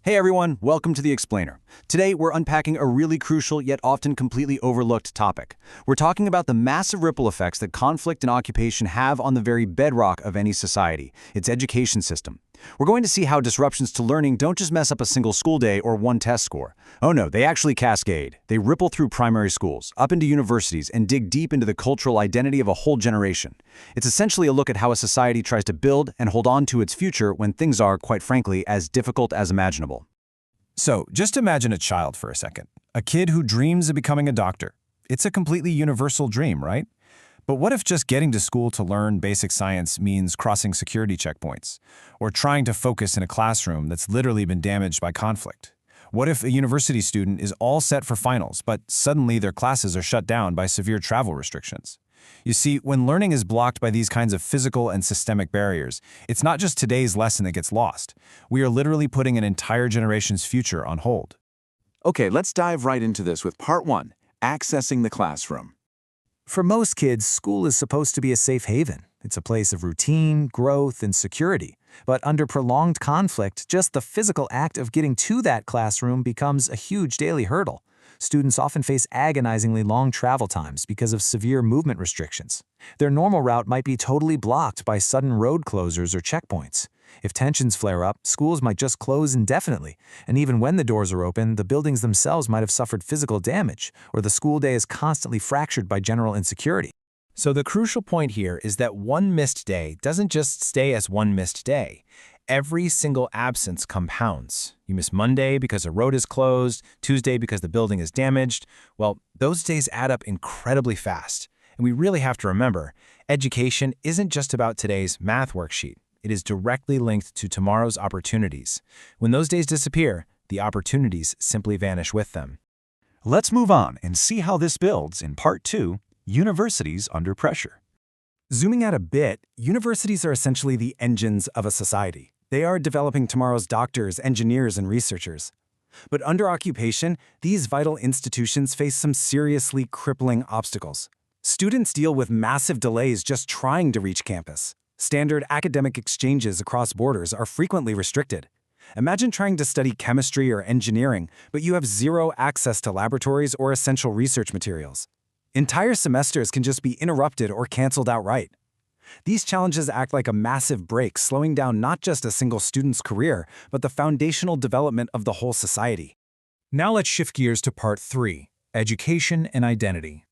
Hey everyone, welcome to The Explainer. Today we're unpacking a really crucial yet often completely overlooked topic. We're talking about the massive ripple effects that conflict and occupation have on the very bedrock of any society, its education system. We're going to see how disruptions to learning don't just mess up a single school day or one test score. Oh no, they actually cascade. They ripple through primary schools, up into universities, and dig deep into the cultural identity of a whole generation. It's essentially a look at how a society tries to build and hold on to its future when things are, quite frankly, as difficult as imaginable. So, just imagine a child for a second. A kid who dreams of becoming a doctor. It's a completely universal dream, right? But what if just getting to school to learn basic science means crossing security checkpoints? Or trying to focus in a classroom that's literally been damaged by conflict? What if a university student is all set for finals, but suddenly their classes are shut down by severe travel restrictions? You see, when learning is blocked by these kinds of physical and systemic barriers, it's not just today's lesson that gets lost. We are literally putting an entire generation's future on hold. Okay, let's dive right into this with Part 1, Accessing the Classroom. For most kids, school is supposed to be a safe haven. It's a place of routine, growth, and security. But under prolonged conflict, just the physical act of getting to that classroom becomes a huge daily hurdle. Students often face agonizingly long travel times because of severe movement restrictions. Their normal route might be totally blocked by sudden road closures or checkpoints. If tensions flare up, schools might just close indefinitely, and even when the doors are open, the buildings themselves might have suffered physical damage, or the school day is constantly fractured by general insecurity. So the crucial point here is that one missed day doesn't just stay as one missed day. Every single absence compounds. You miss Monday because a road is closed, Tuesday because the building is damaged. Well, those days add up incredibly fast. And we really have to remember, education isn't just about today's math worksheet. It is directly linked to tomorrow's opportunities. When those days disappear, the opportunities simply vanish with them. Let's move on and see how this builds in Part 2, Universities Under Pressure. Zooming out a bit, universities are essentially the engines of a society. They are developing tomorrow's doctors, engineers, and researchers. But under occupation, these vital institutions face some seriously crippling obstacles. Students deal with massive delays just trying to reach campus. Standard academic exchanges across borders are frequently restricted. Imagine trying to study chemistry or engineering, but you have zero access to laboratories or essential research materials. Entire semesters can just be interrupted or canceled outright. These challenges act like a massive brake, slowing down not just a single student's career, but the foundational development of the whole society. Now let's shift gears to Part 3, Education and Identity.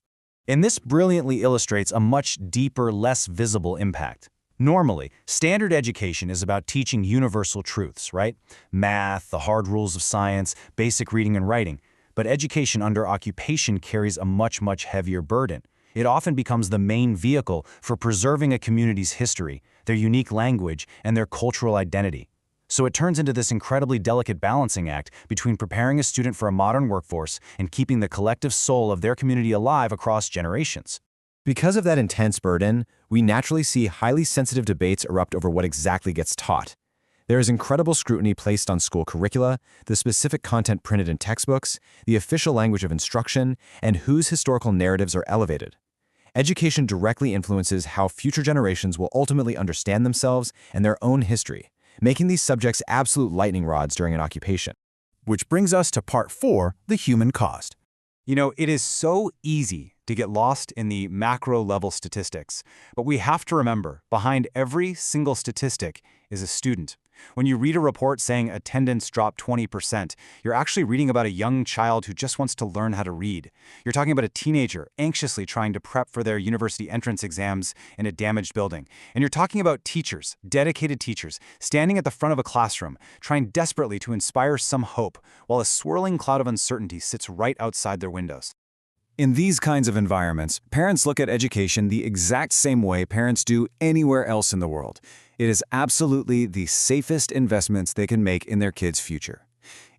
And this brilliantly illustrates a much deeper, less visible impact. Normally, standard education is about teaching universal truths, right? Math, the hard rules of science, basic reading and writing. But education under occupation carries a much heavier burden. It often becomes the main vehicle for preserving a community's history, their unique language, and their cultural identity. So it turns into this incredibly delicate balancing act between preparing a student for a modern workforce and keeping the collective soul of their community alive across generations. Because of that intense burden, we naturally see highly sensitive debates erupt over what exactly gets taught. There is incredible scrutiny placed on school curricula, the specific content printed in textbooks, the official language of instruction, and whose historical narratives are elevated. Education directly influences how future generations will ultimately understand themselves and their own history, making these subjects absolute lightning rods during an occupation. Which brings us to Part 4, the human cost. You know, it is so easy to get lost in the macro-level statistics, but we have to remember, behind every single statistic is a student. When you read a report saying attendance dropped 20%, you're actually reading about a young child who just wants to learn how to read. You're talking about a teenager anxiously trying to prep for their university entrance exams in a damaged building. And you're talking about teachers, dedicated teachers, standing at the front of a classroom, trying desperately to inspire some hope, while a swirling cloud of uncertainty sits right outside their windows. In these kinds of environments, parents look at education the exact same way parents do anywhere else in the world. It is absolutely the safest investments they can make in their kids' future.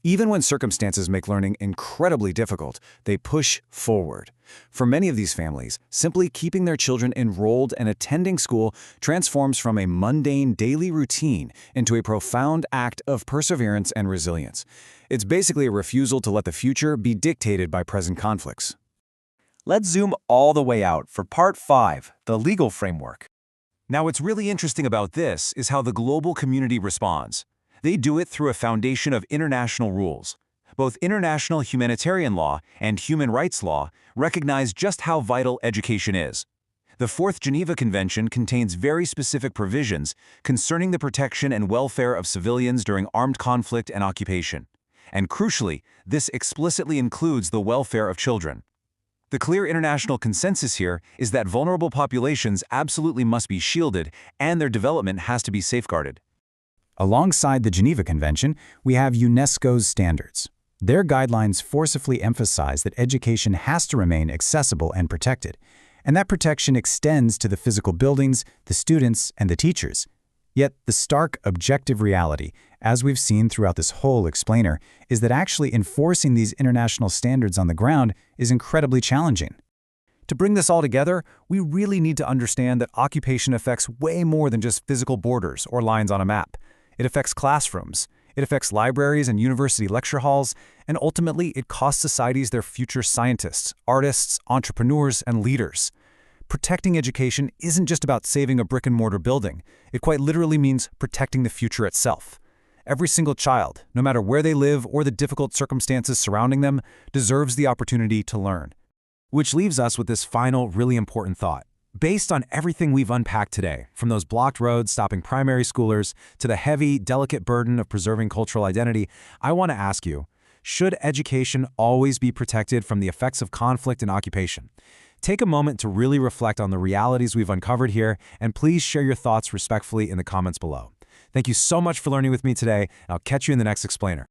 Even when circumstances make learning incredibly difficult, they push forward. For many of these families, simply keeping their children enrolled and attending school transforms from a mundane daily routine into a profound act of perseverance and resilience. It's basically a refusal to let the future be dictated by present conflicts. Let's zoom all the way out for Part 5, the legal framework. Now, what's really interesting about this is how the global community responds. They do it through a foundation of international rules. Both international humanitarian law and human rights law recognize just how vital education is. The Fourth Geneva Convention contains very specific provisions concerning the protection and welfare of civilians during armed conflict and occupation. And crucially, this explicitly includes the welfare of children. The clear international consensus here is that vulnerable populations absolutely must be shielded and their development has to be safeguarded. Alongside the Geneva Convention, we have UNESCO's standards. Their guidelines forcefully emphasize that education has to remain accessible and protected, and that protection extends to the physical buildings, the students, and the teachers. Yet the stark objective reality, as we've seen throughout this whole explainer, is that actually enforcing these international standards on the ground is incredibly challenging. To bring this all together, we really need to understand that occupation affects way more than just physical borders or lines on a map. It affects classrooms, it affects libraries and university lecture halls, and ultimately it costs societies their future scientists, artists, entrepreneurs, and leaders. Protecting education isn't just about saving a brick-and-mortar building. It quite literally means protecting the future itself. Every single child, no matter where they live or the difficult circumstances surrounding them, deserves the opportunity to learn. Which leaves us with this final, really important thought. Based on everything we've unpacked today, from those blocked roads stopping primary schoolers to the heavy, delicate burden of preserving cultural identity, I want to ask you, should education always be protected from the effects of conflict and occupation? Take a moment to really reflect on the realities we've uncovered here, and please share your thoughts respectfully in the comments below. Thank you so much for learning with me today, and I'll catch you in the next explainer.